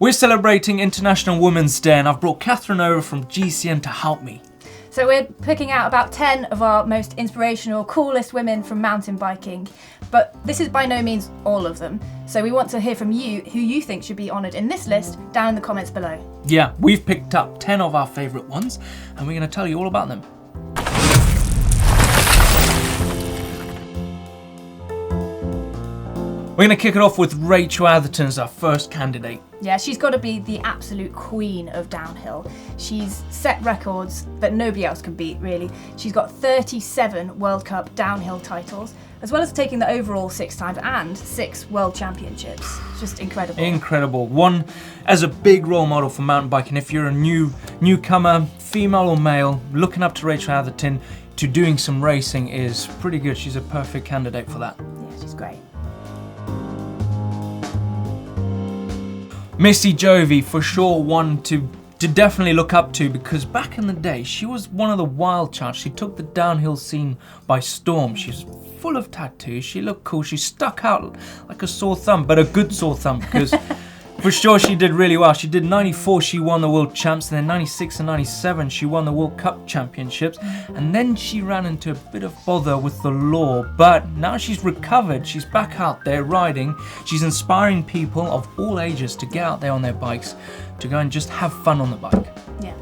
We're celebrating International Women's Day and I've brought Catherine over from GCN to help me. So we're picking out about 10 of our most inspirational, coolest women from mountain biking. But this is by no means all of them. So we want to hear from you who you think should be honoured in this list down in the comments below. Yeah, we've picked up 10 of our favourite ones and we're going to tell you all about them. We're going to kick it off with Rachel Atherton as our first candidate. Yeah, she's got to be the absolute queen of downhill. She's set records that nobody else can beat, really. She's got 37 World Cup downhill titles, as well as taking the overall 6 times and 6 World Championships. It's just incredible. Incredible. One as a big role model for mountain biking. If you're a newcomer, female or male, looking up to Rachel Atherton to doing some racing is pretty good. She's a perfect candidate for that. Yeah, she's great. Missy Giove, for sure, one to definitely look up to, because back in the day, she was one of the wild charts. She took the downhill scene by storm. She's full of tattoos. She looked cool. She stuck out like a sore thumb, but a good sore thumb, because for sure she did really well. She did 94, she won the World Champs, and then 96 and 97, she won the World Cup Championships, and then she ran into a bit of bother with the law, but now she's recovered. She's back out there riding. She's inspiring people of all ages to get out there on their bikes, to go and just have fun on the bike. Yeah.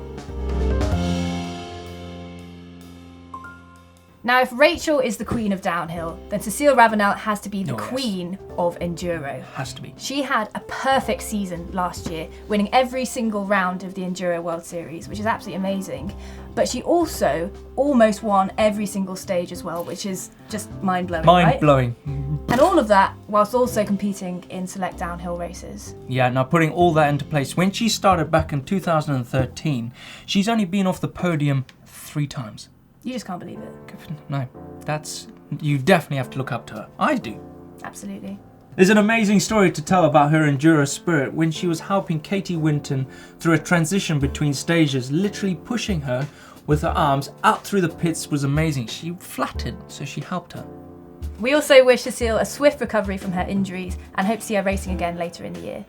Now, if Rachel is the queen of downhill, then Cecile Ravanel has to be the queen of enduro. Has to be. She had a perfect season last year, winning every single round of the Enduro World Series, which is absolutely amazing. But she also almost won every single stage as well, which is just mind-blowing, Mind-blowing. Right? And all of that whilst also competing in select downhill races. Yeah, now putting all that into place, when she started back in 2013, she's only been off the podium 3 times. You just can't believe it. No, you definitely have to look up to her. I do. Absolutely. There's an amazing story to tell about her enduro spirit when she was helping Katie Winton through a transition between stages. Literally pushing her with her arms out through the pits was amazing. She flattered, so she helped her. We also wish Cecile a swift recovery from her injuries and hope to see her racing again later in the year.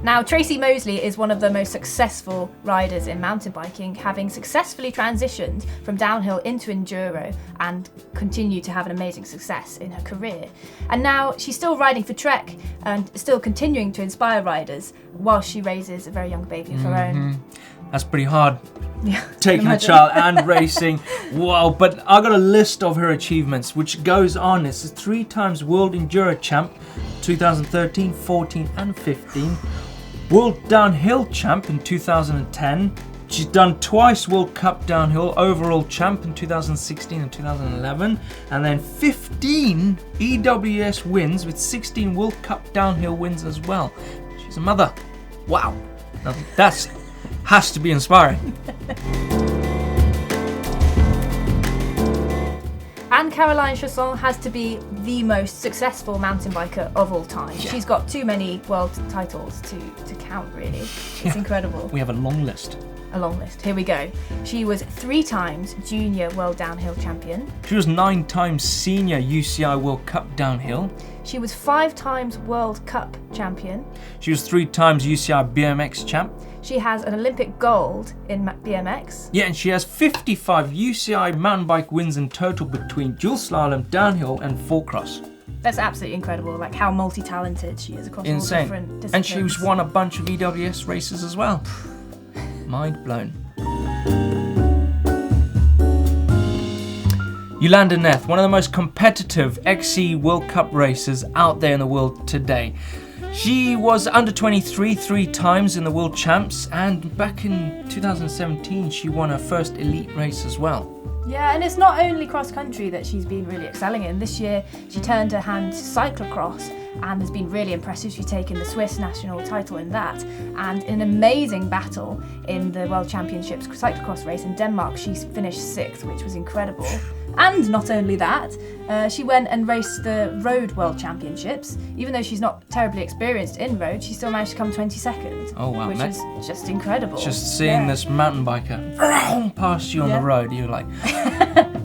Now, Tracey Moseley is one of the most successful riders in mountain biking, having successfully transitioned from downhill into enduro and continued to have an amazing success in her career. And now she's still riding for Trek and still continuing to inspire riders while she raises a very young baby of her own. That's pretty hard. Yeah, taking a child and racing. Wow, but I got a list of her achievements which goes on. It's a 3 times World Enduro Champ, 2013, 14 and 15. World Downhill Champ in 2010. She's done twice World Cup Downhill Overall Champ in 2016 and 2011. And then 15 EWS wins with 16 World Cup Downhill wins as well. She's a mother. Wow. Now that's has to be inspiring. And Caroline Chausson has to be the most successful mountain biker of all time. Yeah. She's got too many world titles to count, really. It's incredible. We have a long list. A long list. Here we go. She was 3 times Junior World Downhill Champion. She was 9 times Senior UCI World Cup Downhill. She was 5 times World Cup Champion. She was 3 times UCI BMX Champ. She has an Olympic gold in BMX. Yeah, and she has 55 UCI mountain bike wins in total between dual slalom, downhill and full cross. That's absolutely incredible, like how multi-talented she is across all different disciplines. And she's won a bunch of EWS races as well. Mind blown. Jolanda Neff, one of the most competitive XC World Cup racers out there in the world today. She was under 23 3 times in the World Champs, and back in 2017 she won her first elite race as well. Yeah, and it's not only cross country that she's been really excelling in. This year she turned her hand to cyclocross and has been really impressive. She's taken the Swiss national title in that, and in an amazing battle in the World Championships cyclocross race in Denmark, she finished 6th, which was incredible. And not only that, she went and raced the Road World Championships. Even though she's not terribly experienced in road, she still managed to come 22nd. Oh wow, which is just incredible. Just seeing this mountain biker past you on the road, you're like,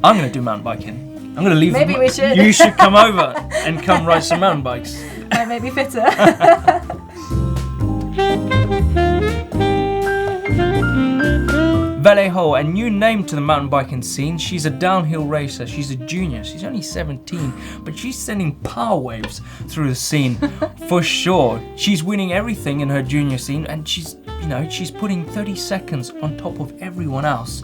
I'm going to do mountain biking. I'm going to leave. Maybe we should. You should come over and come ride some mountain bikes. might make me fitter. Vali Holl, a new name to the mountain biking scene. She's a downhill racer. She's a junior. She's only 17, but she's sending power waves through the scene for sure. She's winning everything in her junior scene, and she's putting 30 seconds on top of everyone else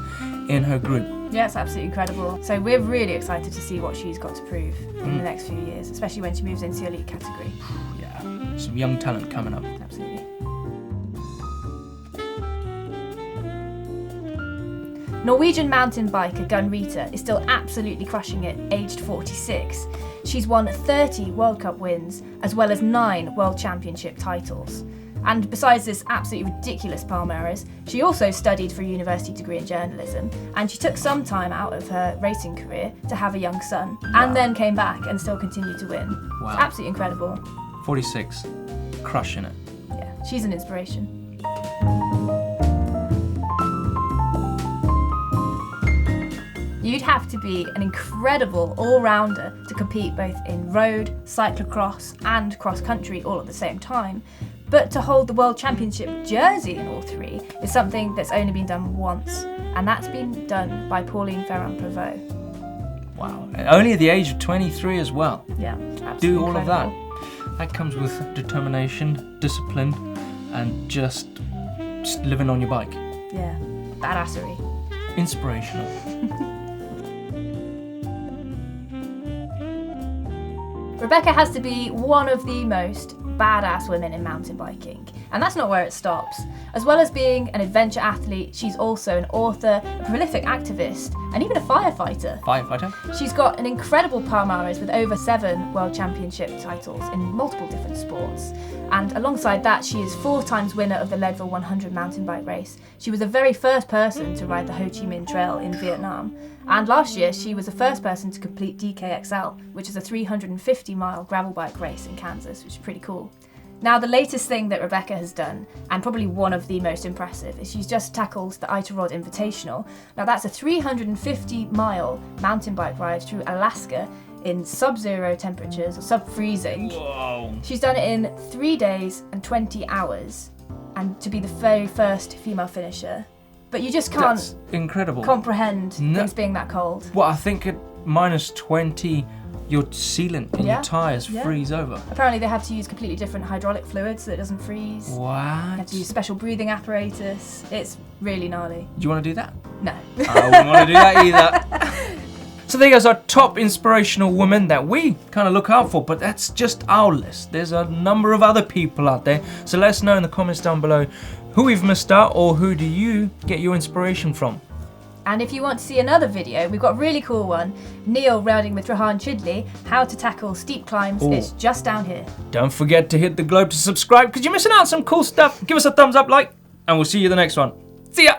in her group. Yeah, it's absolutely incredible. So we're really excited to see what she's got to prove in the next few years, especially when she moves into the elite category. Yeah, some young talent coming up. Absolutely. Norwegian mountain biker Gunn-Rita is still absolutely crushing it, aged 46. She's won 30 World Cup wins, as well as 9 World Championship titles. And besides this absolutely ridiculous palmarès, she also studied for a university degree in journalism, and she took some time out of her racing career to have a young son, and then came back and still continued to win. Wow. It's absolutely incredible. 46, crushing it. Yeah, she's an inspiration. You'd have to be an incredible all-rounder to compete both in road, cyclocross and cross-country all at the same time. But to hold the World Championship jersey in all three is something that's only been done once, and that's been done by Pauline Ferrand-Prevot. Wow, only at the age of 23 as well. Yeah, absolutely Do all incredible. of that. That comes with determination, discipline, and just living on your bike. Yeah, badassery. Inspirational. Rebecca has to be one of the most badass women in mountain biking, and that's not where it stops. As well as being an adventure athlete, she's also an author, a prolific activist, and even a firefighter. She's got an incredible palmarès with over 7 World Championship titles in multiple different sports. And alongside that, she is 4 times winner of the Leadville 100 mountain bike race. She was the very first person to ride the Ho Chi Minh Trail in Vietnam. And last year, she was the first person to complete DKXL, which is a 350-mile gravel bike race in Kansas, which is pretty cool. Now, the latest thing that Rebecca has done, and probably one of the most impressive, is she's just tackled the Iditarod Invitational. Now, that's a 350-mile mountain bike ride through Alaska in sub-zero temperatures, or sub-freezing. Whoa. She's done it in 3 days and 20 hours, and to be the very first female finisher. But you just can't That's incredible. comprehend things being that cold. Well, I think at minus 20, your sealant in your tyres freeze over. Apparently they have to use completely different hydraulic fluids so it doesn't freeze. What? You have to use special breathing apparatus. It's really gnarly. Do you want to do that? No. I wouldn't want to do that either. So there goes our top inspirational women that we kind of look out for, but that's just our list. There's a number of other people out there, so let us know in the comments down below who we've missed out or who do you get your inspiration from. And if you want to see another video, we've got a really cool one. Neil riding with Rahan Chidley, how to tackle steep climbs. Ooh. It's just down here. Don't forget to hit the globe to subscribe because you're missing out on some cool stuff. Give us a thumbs up, like, and we'll see you in the next one. See ya!